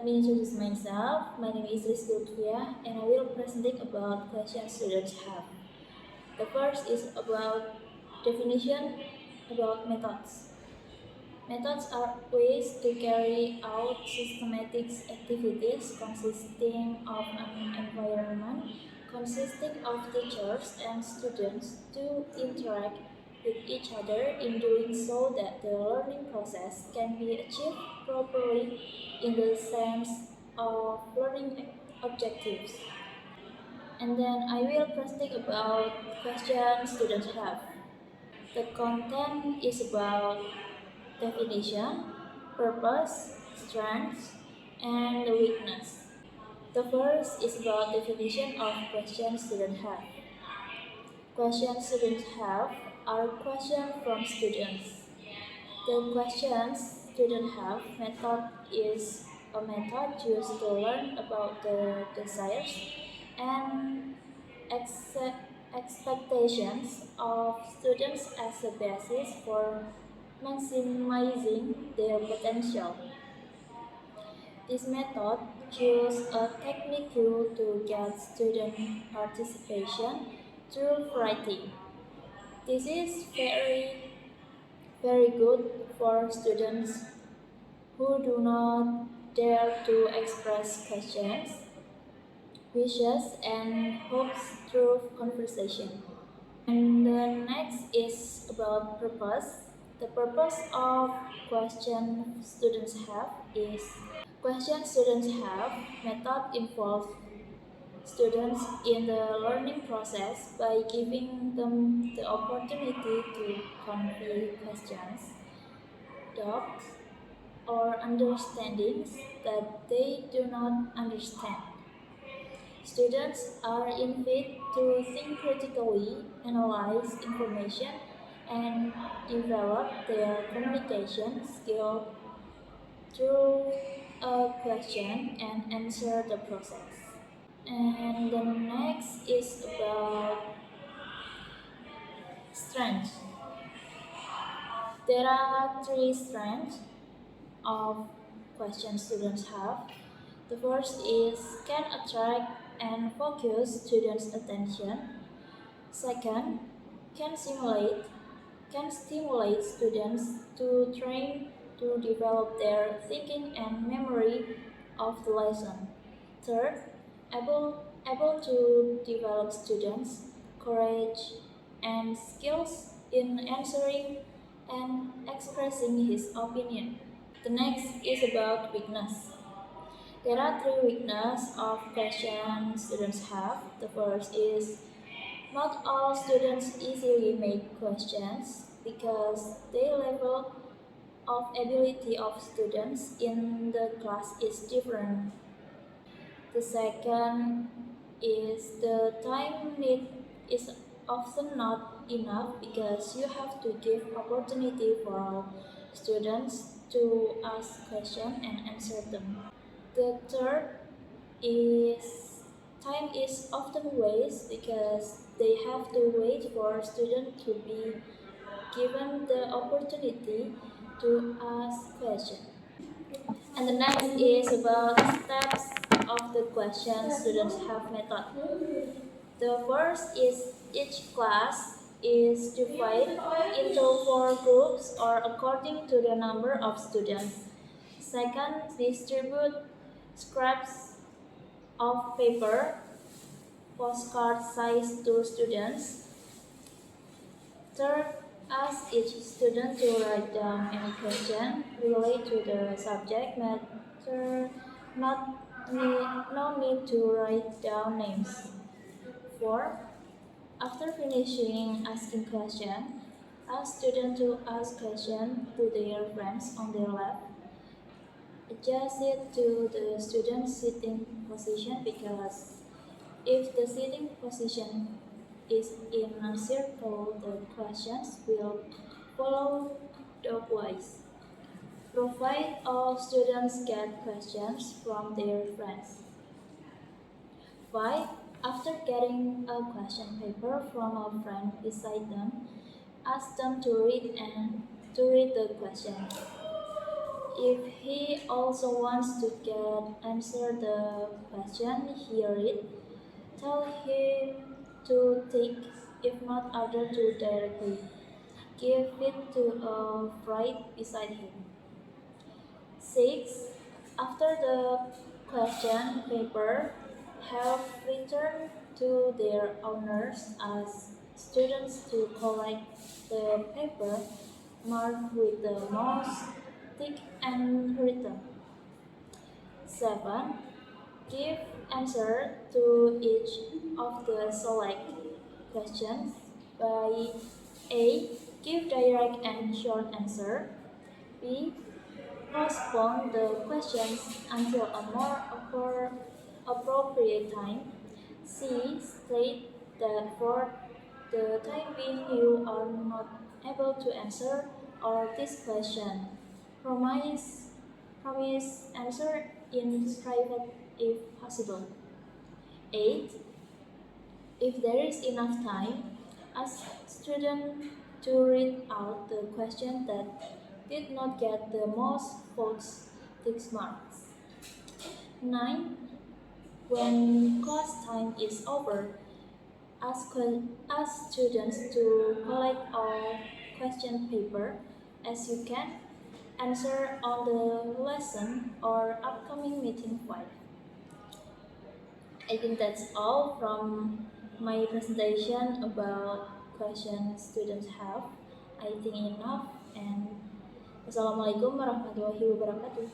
Let me introduce myself. My name is Rizky Lutfia and I will present about questions students have. The first is about definition, about methods. Methods are ways to carry out systematic activities consisting of an environment consisting of teachers and students to interact with each other in doing so that the learning process can be achieved properly in the sense of learning objectives. And then I will present about questions students have. The content is about definition, purpose, strengths, and the weakness. The first is about definition of questions students have. Questions students have are questions from students. The questions students have method is a method used to learn about the desires and expectations of students as a basis for maximizing their potential. This method uses a technique to get student participation through writing. This is very good for students who do not dare to express questions, wishes, and hopes through conversation. And the next is about purpose. The purpose of question students have is question students have method involves students in the learning process by giving them the opportunity to convey questions, doubts, or understandings that they do not understand. Students are invited to think critically, analyze information, and develop their communication skill through a question and answer the process. And the next is about strengths. There are three strengths of questions students have. The first is can attract and focus students' attention. Second, can stimulate students to train to develop their thinking and memory of the lesson. Third, able to develop students' courage and skills in answering and expressing his opinion. The next is about weakness. There are three weaknesses of questions students have. The first is not all students easily make questions because their level of ability of students in the class is different. The second is the time need is often not enough because you have to give opportunity for students to ask questions and answer them. The third is time is often wasted because they have to wait for students to be given the opportunity to ask questions. And the next is about steps of the question students have method. The first is each class is divided into 4 groups or according to the number of students. Second, distribute scraps of paper, postcard size to students. Third, ask each student to write down any question related to the subject matter. No need to write down names. 4. After finishing asking question, ask students to ask question to their friends on their left. Adjust it to the student's sitting position because if the sitting position is in a circle, the questions will follow clockwise. Provide all students get questions from their friends. 5. After getting a question paper from a friend beside them, ask them to read the question. If he also wants to answer the question he read, tell him to tick, if not other to directly. Give it to a friend beside him. 6. After the question paper have returned to their owners, ask students to collect the paper marked with the most tick and return. 7. Give answer to each of the select questions by A. Give direct and short answer. B. Postpone the questions until a more appropriate time. C. State that for the time being you are not able to answer or this question. Promise answer in private if possible. 8. If there is enough time, ask students to read out the question that did not get the most votes, 6 marks. 9. When class time is over, ask students to collect all question paper as you can, answer on the lesson or upcoming meeting file. I think that's all from my presentation about questions students have. I think enough, and Wassalamualaikum warahmatullahi wabarakatuh.